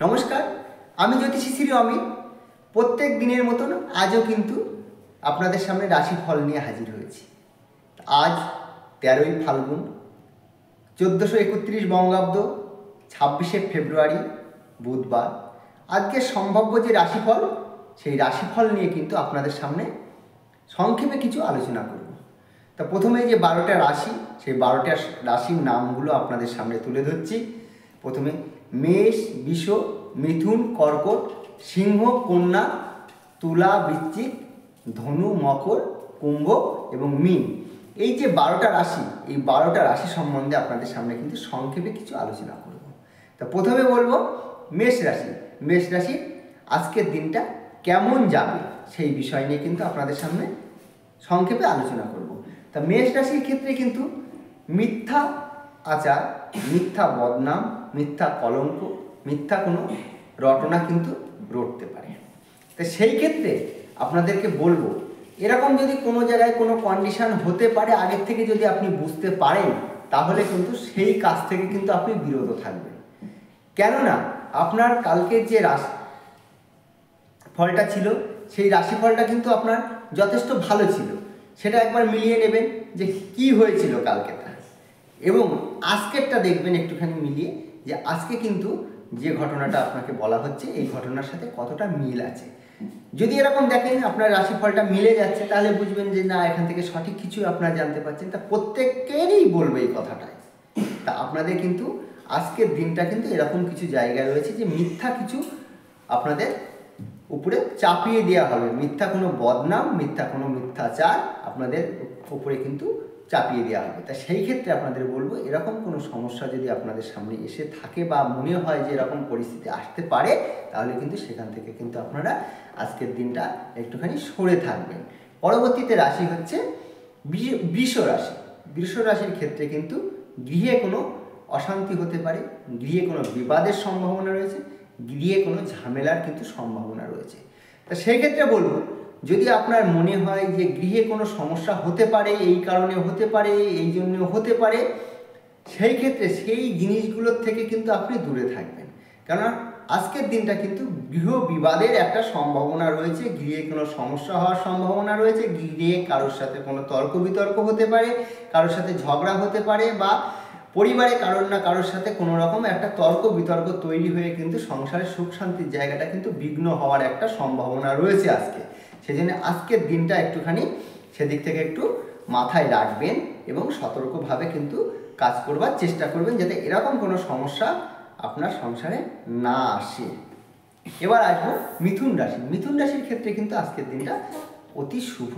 নমস্কার, আমি জ্যোতিষী শ্রী অমিত। প্রত্যেক দিনের মতন আজও কিন্তু আপনাদের সামনে রাশিফল নিয়ে হাজির হয়েছি। আজ 13ই ফাল্গুন 1431 বঙ্গাব্দ, 26শে ফেব্রুয়ারি বুধবার। আজকে সম্ভাব্য যে রাশিফল, সেই রাশিফল নিয়ে কিন্তু আপনাদের সামনে সংক্ষেপে কিছু আলোচনা করব। তা প্রথমে যে 12টা রাশি, সেই 12টা রাশির নামগুলো আপনাদের সামনে তুলে ধরছি। প্রথমে মেষ, বৃষ, মিথুন, কর্কট, সিংহ, কন্যা, তুলা, বৃশ্চিক, ধনু, মকর, কুম্ভ এবং মীন। এই যে 12টা রাশি, এই 12টা রাশি সম্বন্ধে আপনাদের সামনে কিন্তু সংক্ষেপে কিছু আলোচনা করব। তা প্রথমে বলবো মেষ রাশি। মেষ রাশির আজকের দিনটা কেমন যাবে সেই বিষয় নিয়ে কিন্তু আপনাদের সামনে সংক্ষেপে আলোচনা করব। তা মেষ রাশির ক্ষেত্রে কিন্তু মিথ্যা আচার, মিথ্যা বদনাম, মিথ্যা কলঙ্ক, মিথ্যা কোনো রটনা কিন্তু রটতে পারে। তো সেই ক্ষেত্রে আপনাদেরকে বলবো, এরকম যদি কোনো জায়গায় কোনো কন্ডিশন হতে পারে আগের থেকে যদি আপনি বুঝতে পারেন, তাহলে কিন্তু সেই কাজ থেকে কিন্তু আপনি বিরত থাকবেন। কেননা আপনার কালকের যে রাশি ফলটা ছিল, সেই রাশিফলটা কিন্তু আপনার যথেষ্ট ভালো ছিল। সেটা একবার মিলিয়ে নেবেন যে কি হয়েছিল কালকেটা, এবং আজকেরটা দেখবেন একটুখানি মিলিয়ে, যে আজকে কিন্তু যে ঘটনাটা আপনাকে বলা হচ্ছে এই ঘটনার সাথে কতটা মিল আছে। যদি এরকম দেখেন আপনার রাশিফলটা মিলে যাচ্ছে, তাহলে বুঝবেন যে না, এখান থেকে সঠিক কিছু আপনারা জানতে পারছেন। তা প্রত্যেকেরই বলবো এই কথাটাই। তা আপনাদের কিন্তু আজকের দিনটা কিন্তু এরকম কিছু জায়গায় রয়েছে যে মিথ্যা কিছু আপনাদের উপরে চাপিয়ে দেওয়া হবে। মিথ্যা কোনো বদনাম, মিথ্যা কোনো মিথ্যাচার আপনাদের উপরে কিন্তু চাপিয়ে দেওয়া হবে। তা সেই ক্ষেত্রে আপনাদের বলবো, এরকম কোনো সমস্যা যদি আপনাদের সামনে এসে থাকে বা মনে হয় যে এরকম পরিস্থিতি আসতে পারে, তাহলে কিন্তু সেখান থেকে কিন্তু আপনারা আজকের দিনটা একটুখানি সরে থাকবেন। পরবর্তীতে রাশি হচ্ছে বৃষ রাশি। বৃষ রাশির ক্ষেত্রে কিন্তু গৃহে কোনো অশান্তি হতে পারে, গৃহে কোনো বিবাদের সম্ভাবনা রয়েছে, গৃহে কোনো ঝামেলার কিন্তু সম্ভাবনা রয়েছে। তা সেই ক্ষেত্রে বলবো, যদি আপনার মনে হয় যে গৃহে কোনো সমস্যা হতে পারে, এই কারণে হতে পারে, এই জন্য হতে পারে, সেই ক্ষেত্রে সেই জিনিসগুলোর থেকে কিন্তু আপনি দূরে থাকবেন। কেননা আজকের দিনটা কিন্তু গৃহ বিবাদের একটা সম্ভাবনা রয়েছে, গৃহে কোনো সমস্যা হওয়ার সম্ভাবনা রয়েছে, গৃহে কারোর সাথে কোনো তর্ক বিতর্ক হতে পারে, কারোর সাথে ঝগড়া হতে পারে, বা পরিবারে কারোর না কারোর সাথে কোনো রকম একটা তর্ক বিতর্ক তৈরি হয়ে কিন্তু সংসারের সুখ শান্তির জায়গাটা কিন্তু বিঘ্ন হওয়ার একটা সম্ভাবনা রয়েছে আজকে। সেই জন্য আজকের দিনটা একটুখানি সেদিক থেকে একটু মাথায় রাখবেন এবং সতর্কভাবে কিন্তু কাজ করবার চেষ্টা করবেন, যাতে এরকম কোনো সমস্যা আপনার সংসারে না আসে। এবার আসবো মিথুন রাশি। মিথুন রাশির ক্ষেত্রে কিন্তু আজকের দিনটা অতি শুভ,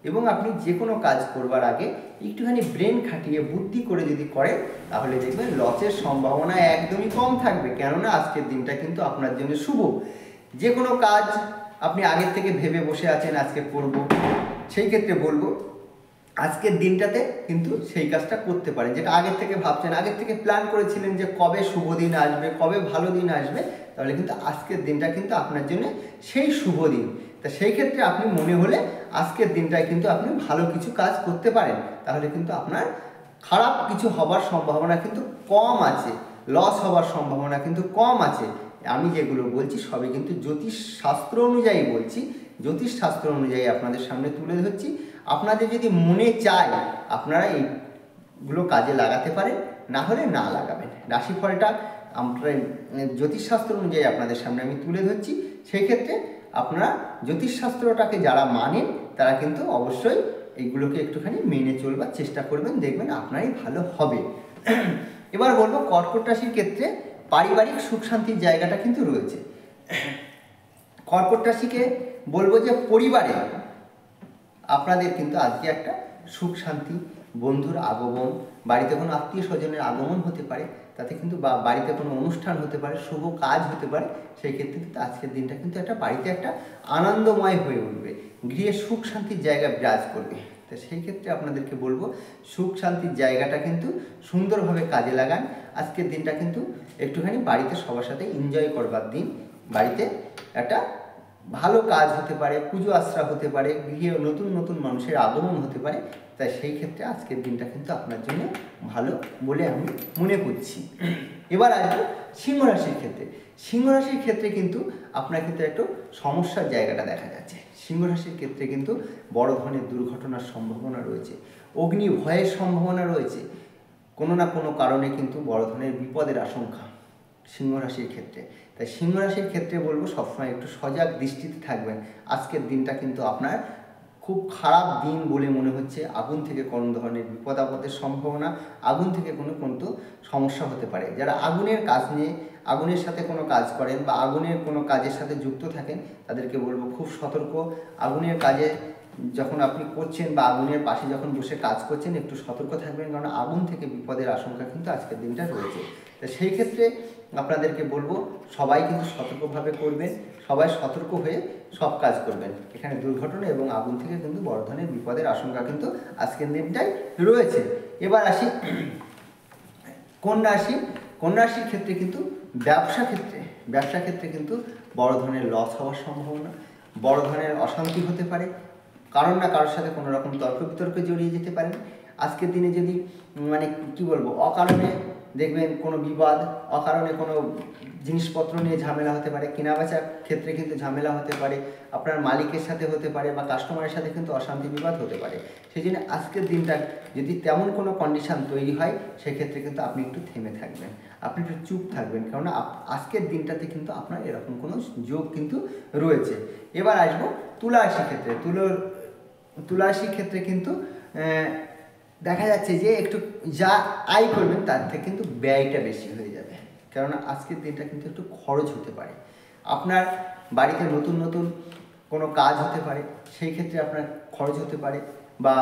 এবং আপনি যে কোনো কাজ করবার আগে একটুখানি ব্রেন খাটিয়ে বুদ্ধি করে যদি করেন, তাহলে দেখবেন লসের সম্ভাবনা একদমই কম থাকবে। কেননা আজকের দিনটা কিন্তু আপনার জন্য শুভ। যে কোনো কাজ আপনি আগের থেকে ভেবে বসে আছেন আজকে করব, সেই ক্ষেত্রে বলবো আজকের দিনটাতে কিন্তু সেই কাজটা করতে পারেন, যেটা আগের থেকে ভাবছেন, আগের থেকে প্ল্যান করেছিলেন যে কবে শুভ দিন আসবে, কবে ভালো দিন আসবে, তাহলে কিন্তু আজকের দিনটা কিন্তু আপনার জন্য সেই শুভ দিন। তা সেই ক্ষেত্রে আপনি মনে হলে আজকের দিনটায় কিন্তু আপনি ভালো কিছু কাজ করতে পারেন, তাহলে কিন্তু আপনার খারাপ কিছু হবার সম্ভাবনা কিন্তু কম আছে, লস হবার সম্ভাবনা কিন্তু কম আছে। আমি যেগুলো বলছি সবই কিন্তু জ্যোতিষ শাস্ত্র অনুযায়ী বলছি, জ্যোতিষ শাস্ত্র অনুযায়ী আপনাদের সামনে তুলে ধরছি। আপনাদের যদি মনে চায় আপনারা এইগুলো কাজে লাগাতে পারেন, না হলে না লাগাবেন। রাশিফলটা আমরা জ্যোতিষশাস্ত্র অনুযায়ী আপনাদের সামনে আমি তুলে ধরছি। সেই ক্ষেত্রে আপনারা জ্যোতিষশাস্ত্রটাকে যারা মানেন, তারা কিন্তু অবশ্যই এইগুলোকে একটুখানি মেনে চলবার চেষ্টা করবেন, দেখবেন আপনারই ভালো হবে। এবার বলবো কর্কট রাশির ক্ষেত্রে পারিবারিক সুখ শান্তির জায়গাটা কিন্তু রয়েছে। কর্কট রাশিকে বলবো যে পরিবারে আপনাদের কিন্তু আজকে একটা সুখ শান্তি, বন্ধুর আগমন, বাড়িতে কোনো আত্মীয় স্বজনের আগমন হতে পারে, তাতে কিন্তু বা বাড়িতে কোনো অনুষ্ঠান হতে পারে, শুভ কাজ হতে পারে। সেই ক্ষেত্রে কিন্তু আজকের দিনটা কিন্তু একটা বাড়িতে একটা আনন্দময় হয়ে উঠবে, গৃহে সুখ শান্তির জায়গা বিরাজ করবে। তো সেই ক্ষেত্রে আপনাদেরকে বলবো সুখ শান্তির জায়গাটা কিন্তু সুন্দরভাবে কাজে লাগান। আজকের দিনটা কিন্তু একটুখানি বাড়িতে সবার সাথে এনজয় করবার দিন, বাড়িতে একটা ভালো কাজ হতে পারে, পুজো আশ্রা হতে পারে, গৃহে নতুন নতুন মানুষের আগমন হতে পারে। তাই সেই ক্ষেত্রে আজকের দিনটা কিন্তু আপনার জন্য ভালো বলে আমি মনে করছি। এবার আসবো সিংহ রাশির ক্ষেত্রে। সিংহ রাশির ক্ষেত্রে কিন্তু আপনার ক্ষেত্রে একটু সমস্যার জায়গাটা দেখা যাচ্ছে। সিংহ রাশির ক্ষেত্রে কিন্তু বড় ধরনের দুর্ঘটনার সম্ভাবনা রয়েছে, অগ্নি ভয়ের সম্ভাবনা রয়েছে, কোনো না কোনো কারণে কিন্তু বড় ধরনের বিপদের আশঙ্কা সিংহ রাশির ক্ষেত্রে। তাই সিংহ রাশির ক্ষেত্রে বলবো সবসময় একটু সজাগ দৃষ্টিতে থাকবেন। আজকের দিনটা কিন্তু আপনার খুব খারাপ দিন বলে মনে হচ্ছে। আগুন থেকে কোনো ধরনের বিপদ আপদের সম্ভাবনা, আগুন থেকে কোনো কিন্তু সমস্যা হতে পারে। যারা আগুনের কাজ নিয়ে, আগুনের সাথে কোনো কাজ করেন বা আগুনের কোনো কাজের সাথে যুক্ত থাকেন, তাদেরকে বলবো খুব সতর্ক। আগুনের কাজে যখন আপনি করছেন বা আগুনের পাশে যখন বসে কাজ করছেন, একটু সতর্ক থাকবেন, কারণ আগুন থেকে বিপদের আশঙ্কা কিন্তু আজকের দিনটা রয়েছে। তো সেই ক্ষেত্রে আপনাদেরকে বলবো সবাই কিন্তু সতর্কভাবে করবেন, সবাই সতর্ক হয়ে সব কাজ করবেন। এখানে দুর্ঘটনা এবং আগুন থেকে কিন্তু বড় ধরনের বিপদের আশঙ্কা কিন্তু আজকের দিনটাই রয়েছে। এবার আসি কন্যা রাশি। কন্যা রাশির ক্ষেত্রে কিন্তু ব্যবসা ক্ষেত্রে কিন্তু বড় ধরনের লস হওয়ার সম্ভাবনা, বড় ধরনের অশান্তি হতে পারে, কারণ না কারোর সাথে কোনো রকম তর্ক বিতর্কে জড়িয়ে যেতে পারেন। আজকের দিনে যদি মানে কি বলবো, অকারণে দেখবেন কোনো বিবাদ, অকারণে কোনো জিনিসপত্র নিয়ে ঝামেলা হতে পারে, কেনাবেচার ক্ষেত্রে কিন্তু ঝামেলা হতে পারে, আপনার মালিকের সাথে হতে পারে বা কাস্টমারের সাথে কিন্তু অশান্তি বিবাদ হতে পারে। সেই জন্য আজকের দিনটা যদি তেমন কোনো কন্ডিশান তৈরি হয়, সেক্ষেত্রে কিন্তু আপনি একটু থেমে থাকবেন, আপনি একটু চুপ থাকবেন, কেননা আজকের দিনটাতে কিন্তু আপনার এরকম কোনো যোগ কিন্তু রয়েছে। এবার আসবো তুলা রাশির ক্ষেত্রে। তুলা রাশির ক্ষেত্রে কিন্তু দেখা যাচ্ছে যে একটু যা আয় করবেন তার থেকে কিন্তু ব্যয়টা বেশি হয়ে যাবে, কেননা আজকের দিনটা কিন্তু একটু খরচ হতে পারে। আপনার বাড়িতে নতুন নতুন কোনো কাজ হতে পারে, সেই ক্ষেত্রে আপনার খরচ হতে পারে, বা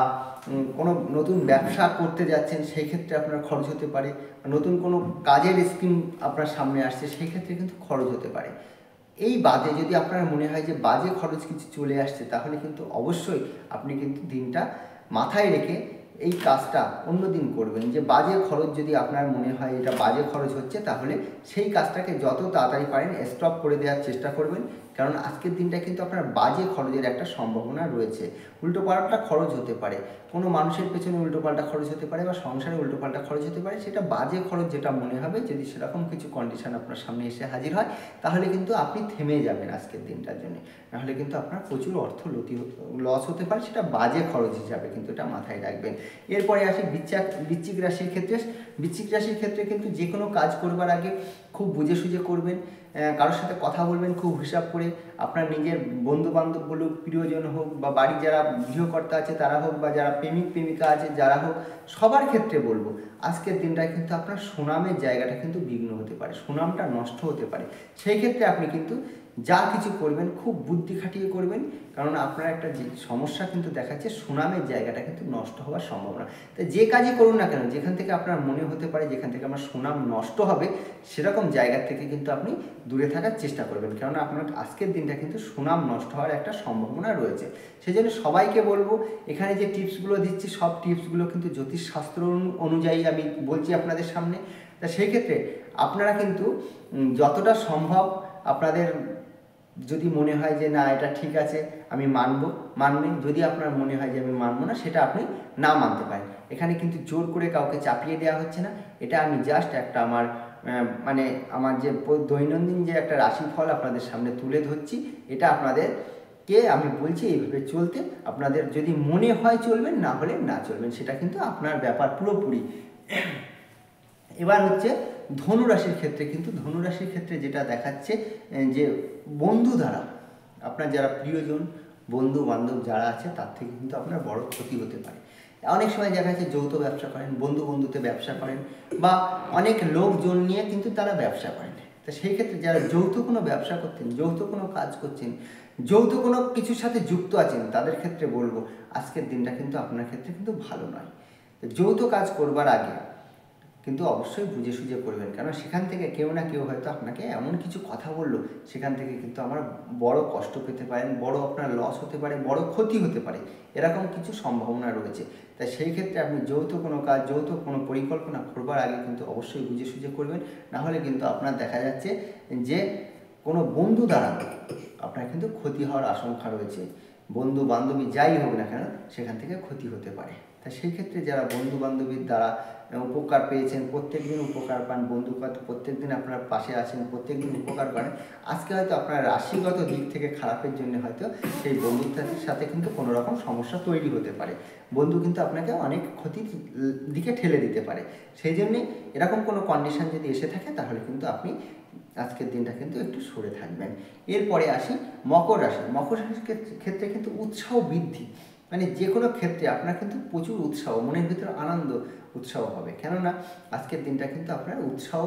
কোনো নতুন ব্যবসা করতে যাচ্ছেন সেই ক্ষেত্রে আপনার খরচ হতে পারে, নতুন কোনো কাজের স্কিম আপনার সামনে আসছে সেই ক্ষেত্রে কিন্তু খরচ হতে পারে। এই বাদে যদি আপনার মনে হয় যে বাজে খরচ কিছু চলে আসছে, তাহলে কিন্তু অবশ্যই আপনি কিন্তু দিনটা মাথায় রেখে এই কাজটা অন্য দিন করবেন। যে বাজে খরচ যদি আপনার মনে হয় এটা বাজে খরচ হচ্ছে, তাহলে সেই কাজটাকে যত তাড়াতাড়ি পারেন স্টপ করে দেওয়ার চেষ্টা করবেন, কারণ আজকের দিনটা কিন্তু আপনার বাজে খরচের একটা সম্ভাবনা রয়েছে। উল্টোপাল্টা খরচ হতে পারে, কোনো মানুষের পেছনে উল্টোপাল্টা খরচ হতে পারে বা সংসারে উল্টোপাল্টা খরচ হতে পারে। সেটা বাজে খরচ যেটা মনে হবে, যদি সেরকম কিছু কন্ডিশন আপনার সামনে এসে হাজির হয়, তাহলে কিন্তু আপনি থেমে যাবেন আজকের দিনটার জন্য। নাহলে কিন্তু আপনার প্রচুর অর্থ লস হতে পারে, সেটা বাজে খরচ হিসাবে কিন্তু এটা মাথায় রাখবেন। এরপরে আসি বৃশ্চিক রাশির ক্ষেত্রে। বৃশ্চিক রাশির ক্ষেত্রে কিন্তু যে কোনো কাজ করবার আগে খুব বুঝে সুঝে করবেন, কারোর সাথে কথা বলবেন খুব হিসাব করে। আপনার নিজের বন্ধুবান্ধব বলুক, প্রিয়জন হোক, বা বাড়ির যারা গৃহকর্তা আছে তারা হোক, বা যারা প্রেমিক প্রেমিকা আছে যারা হোক, সবার ক্ষেত্রে বলবো আজকের দিনটায় কিন্তু আপনার সুনামের জায়গাটা কিন্তু বিঘ্ন হতে পারে, সুনামটা নষ্ট হতে পারে। সেই ক্ষেত্রে আপনি কিন্তু যা কিছু করবেন খুব বুদ্ধি খাটিয়ে করবেন, কারণ আপনার একটা যে সমস্যা কিন্তু দেখাচ্ছে, সুনামের জায়গাটা কিন্তু নষ্ট হওয়ার সম্ভাবনা। তাই যে কাজই করুন না কেন, যেখান থেকে আপনার মনে হতে পারে যেখান থেকে আমার সুনাম নষ্ট হবে, সেরকম জায়গা থেকে কিন্তু আপনি দূরে থাকার চেষ্টা করবেন, কেননা আপনার আজকের দিনটা কিন্তু সুনাম নষ্ট হওয়ার একটা সম্ভাবনা রয়েছে। সেই জন্য সবাইকে বলবো, এখানে যে টিপসগুলো দিচ্ছি সব টিপসগুলো কিন্তু জ্যোতিষশাস্ত্র অনুযায়ী আমি বলছি আপনাদের সামনে। তা সেই ক্ষেত্রে আপনারা কিন্তু যতটা সম্ভব আপনাদের যদি মনে হয় যে না এটা ঠিক আছে আমি মানবেন। যদি আপনার মনে হয় যে আমি মানবো না, সেটা আপনি না মানতে পারেন। এখানে কিন্তু জোর করে কাউকে চাপিয়ে দেওয়া হচ্ছে না। এটা আমি জাস্ট একটা আমার যে দৈনন্দিন যে একটা রাশিফল আপনাদের সামনে তুলে ধরছি, এটা আপনাদেরকে আমি বলছি এইভাবে চলতে। আপনাদের যদি মনে হয় চলবেন, না হলে না চলবেন, সেটা কিন্তু আপনার ব্যাপার পুরোপুরি। এবার হচ্ছে ধনুরাশির ক্ষেত্রে। কিন্তু ধনুরাশির ক্ষেত্রে যেটা দেখাচ্ছে যে বন্ধু দ্বারা আপনার যারা প্রিয়জন, বন্ধু বান্ধব যারা আছে, তার থেকে কিন্তু আপনার বড় ক্ষতি হতে পারে। অনেক সময় দেখা যাচ্ছে যৌথ ব্যবসা করেন, বন্ধুতে ব্যবসা করেন, বা অনেক লোকজন নিয়ে কিন্তু তারা ব্যবসা করেন। তো সেই ক্ষেত্রে যারা যৌথ কোনো ব্যবসা করতেন, যৌথ কোনো কাজ করছেন, যৌথ কোনো কিছুর সাথে যুক্ত আছেন, তাদের ক্ষেত্রে বলবো আজকের দিনটা কিন্তু আপনার ক্ষেত্রে কিন্তু ভালো নয়। যৌথ কাজ করবার আগে কিন্তু অবশ্যই বুঝে সুঝে করবেন, কারণ সেখান থেকে কেউ না কেউ হয়তো আপনাকে এমন কিছু কথা বললো, সেখান থেকে কিন্তু আমার বড় কষ্ট পেতে পারেন, বড় আপনার লস হতে পারে, বড় ক্ষতি হতে পারে, এরকম কিছু সম্ভাবনা রয়েছে। তাই সেই ক্ষেত্রে আপনি যৌথ কোনো কাজ, যৌথ কোনো পরিকল্পনা করবার আগে কিন্তু অবশ্যই বুঝে সুঝে করবেন। নাহলে কিন্তু আপনার দেখা যাচ্ছে যে কোনো বন্ধু দ্বারা আপনার কিন্তু ক্ষতি হওয়ার আশঙ্কা রয়েছে। বন্ধু বান্ধবী যাই হোক না কেন সেখান থেকে ক্ষতি হতে পারে। তা সেই ক্ষেত্রে যারা বন্ধু বান্ধবীর দ্বারা উপকার পেয়েছেন, প্রত্যেক দিন উপকার পান, বন্ধু প্রত্যেক দিন আপনার পাশে আছেন, প্রত্যেক দিন উপকার করেন, আজকে হয়তো আপনার রাশিগত দিক থেকে খারাপের জন্য হয়তো সেই বন্ধুত্বের সাথে কিন্তু কোনো রকম সমস্যা তৈরি হতে পারে। বন্ধু কিন্তু আপনাকে অনেক ক্ষতির দিকে ঠেলে দিতে পারে। সেই জন্যে এরকম কোনো কন্ডিশন যদি এসে থাকে তাহলে কিন্তু আপনি আজকের দিনটা কিন্তু একটু সরে থাকবেন। এরপরে আসি মকর রাশি। মকর রাশির ক্ষেত্রে কিন্তু উৎসাহ বৃদ্ধি, মানে যে কোনো ক্ষেত্রে আপনার কিন্তু প্রচুর উৎসাহ, মনের ভিতরে আনন্দ উৎসাহ হবে। কেননা আজকের দিনটা কিন্তু আপনার উৎসাহ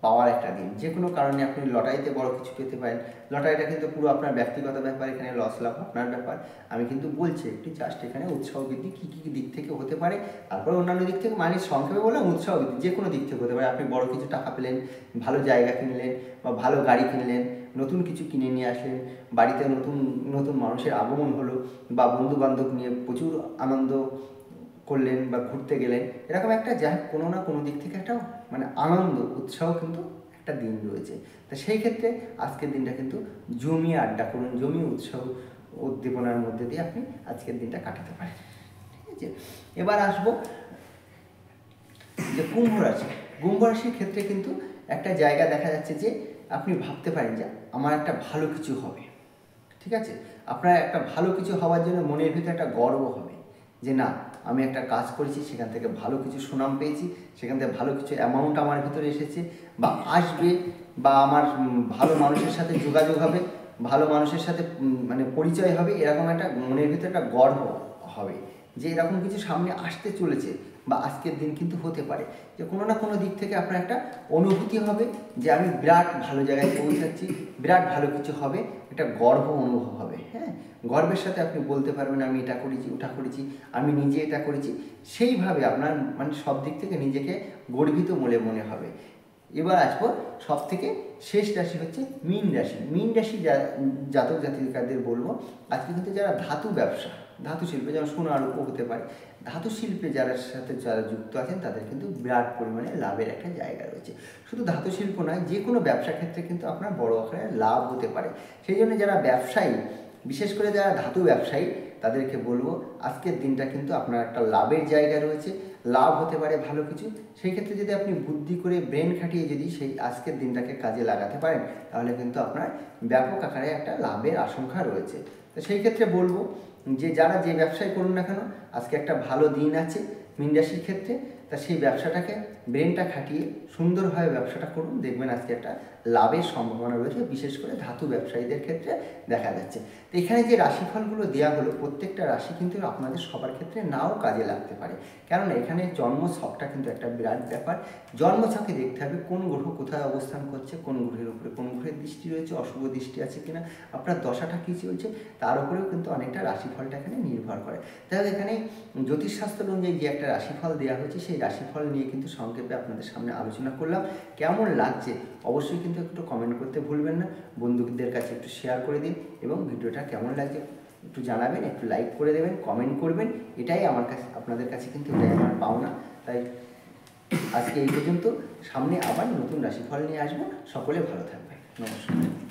পাওয়ার একটা দিন। যে কোনো কারণে আপনি লটারিতে বড় কিছু পেতে পারেন। লটারিটা কিন্তু পুরো আপনার ব্যক্তিগত ব্যাপার, এখানে লস লাভ আপনার ব্যাপার। আমি কিন্তু বলছি একটি জাস্ট এখানে উৎসাহ বৃদ্ধি কী কী দিক থেকে হতে পারে, তারপরে অন্যান্য দিক থেকে মানে সংক্ষেপে বললাম উৎসাহ বৃদ্ধি যে কোনো দিক থেকে হতে পারে। আপনি বড় কিছু টাকা পেলেন, ভালো জায়গা কিনলেন বা ভালো গাড়ি কিনলেন, নতুন কিছু কিনে নিয়ে আসলেন, বাড়িতে নতুন নতুন মানুষের আগমন হলো, বা বন্ধু বান্ধব নিয়ে প্রচুর আনন্দ করলেন বা ঘুরতে গেলেন, এরকম একটা যা কোনো না কোনো দিক থেকে একটা মানে আনন্দ উৎসাহ কিন্তু একটা দিন রয়েছে। তো সেই ক্ষেত্রে আজকের দিনটা কিন্তু জমিয়ে আড্ডা করুন, জমিয়ে উৎসাহ উদ্দীপনার মধ্যে দিয়ে আপনি আজকের দিনটা কাটাতে পারেন। ঠিক আছে, এবার আসবো যে কুম্ভ রাশি। কুম্ভ রাশির ক্ষেত্রে কিন্তু একটা জায়গা দেখা যাচ্ছে যে আপনি ভাবতে পারেন যে আমার একটা ভালো কিছু হবে। ঠিক আছে, আপনার একটা ভালো কিছু হওয়ার জন্য মনের ভিতরে একটা গর্ব হবে যে না আমি একটা কাজ করেছি, সেখান থেকে ভালো কিছু সুনাম পেয়েছি, সেখান থেকে ভালো কিছু অ্যামাউন্ট আমার ভিতরে এসেছে বা আসবে, বা আমার ভালো মানুষের সাথে যোগাযোগ হবে, ভালো মানুষের সাথে মানে পরিচয় হবে, এরকম একটা মনের ভিতরে একটা গর্ব হবে যে এরকম কিছু সামনে আসতে চলেছে। বা আজকের দিন কিন্তু হতে পারে যে কোনো না কোনো দিক থেকে আপনার একটা অনুভূতি হবে যে আমি বিরাট ভালো জায়গায় পৌঁছাচ্ছি, বিরাট ভালো কিছু হবে, একটা গর্ব অনুভব হবে। হ্যাঁ, গর্বের সাথে আপনি বলতে পারবেন আমি এটা করেছি, ওটা করেছি, আমি নিজে এটা করেছি। সেইভাবে আপনার মানে সব দিক থেকে নিজেকে গর্বিত বলে মনে হবে। এবার আসবো সব থেকে শেষ রাশি হচ্ছে মীন রাশি। মীন রাশি জাতক জাতিকাদের বলবো আজকে কিন্তু যারা ধাতু ব্যবসা, ধাতু শিল্পে যেমন সোনা রূপো হতে পারে, ধাতু শিল্পে যারা যুক্ত আছেন তাদের কিন্তু বিরাট পরিমাণে লাভের একটা জায়গা রয়েছে। শুধু ধাতু শিল্প নয়, যে কোনো ব্যবসা ক্ষেত্রে কিন্তু আপনার বড় আকারে লাভ হতে পারে। সেই জন্য যারা ব্যবসায়ী, বিশেষ করে যারা ধাতু ব্যবসায়ী, তাদেরকে বলবো আজকের দিনটা কিন্তু আপনার একটা লাভের জায়গা রয়েছে, লাভ হতে পারে ভালো কিছু। সেই ক্ষেত্রে যদি আপনি বুদ্ধি করে ব্রেন খাটিয়ে যদি সেই আজকের দিনটাকে কাজে লাগাতে পারেন তাহলে কিন্তু আপনার ব্যাপক আকারে একটা লাভের আশঙ্কা রয়েছে। তো সেই ক্ষেত্রে বলবো যে যারা যে ব্যবসায় করুন না কেন আজকে একটা ভালো দিন আছে মীন রাশির ক্ষেত্রে। তা সেই ব্যবসাটাকে ব্রেনটা খাটিয়ে সুন্দরভাবে ব্যবসাটা করুন, দেখবেন আজকে একটা লাভের সম্ভাবনা রয়েছে, বিশেষ করে ধাতু ব্যবসায়ীদের ক্ষেত্রে দেখা যাচ্ছে। তো এখানে যে রাশিফলগুলো দেওয়া হলো প্রত্যেকটা রাশি কিন্তু আপনাদের সবার ক্ষেত্রে নাও কাজে লাগতে পারে, কারণ এখানে জন্মছকটা কিন্তু একটা বিরাট ব্যাপার। জন্মছকে দেখতে হবে কোন গ্রহ কোথায় অবস্থান করছে, কোন গ্রহের উপরে কোন গ্রহের দৃষ্টি রয়েছে, অশুভ দৃষ্টি আছে কিনা, আপনার দশাটা কী চলছে, তার উপরেও কিন্তু অনেকটা রাশিফলটা এখানে নির্ভর করে। তাহলে এখানে জ্যোতিষশাস্ত্র অনুযায়ী যে একটা রাশিফল দেওয়া হয়েছে সেই রাশিফল নিয়ে কিন্তু সংক্ষেপে আপনাদের সামনে আলোচনা করলাম। কেমন লাগছে অবশ্যই কিন্তু একটু কমেন্ট করতে ভুলবেন না, বন্ধুদের কাছে একটু শেয়ার করে দিন এবং ভিডিওটা কেমন লাগছে একটু জানাবেন, একটু লাইক করে দেবেন, কমেন্ট করবেন। এটাই আমার কাছে আপনাদের কাছে কিন্তু এটাই আমার পাওনা। তাই আজকে এই পর্যন্ত, সামনে আবার নতুন রাশিফল নিয়ে আসবো। সকলে ভালো থাকবেন, নমস্কার।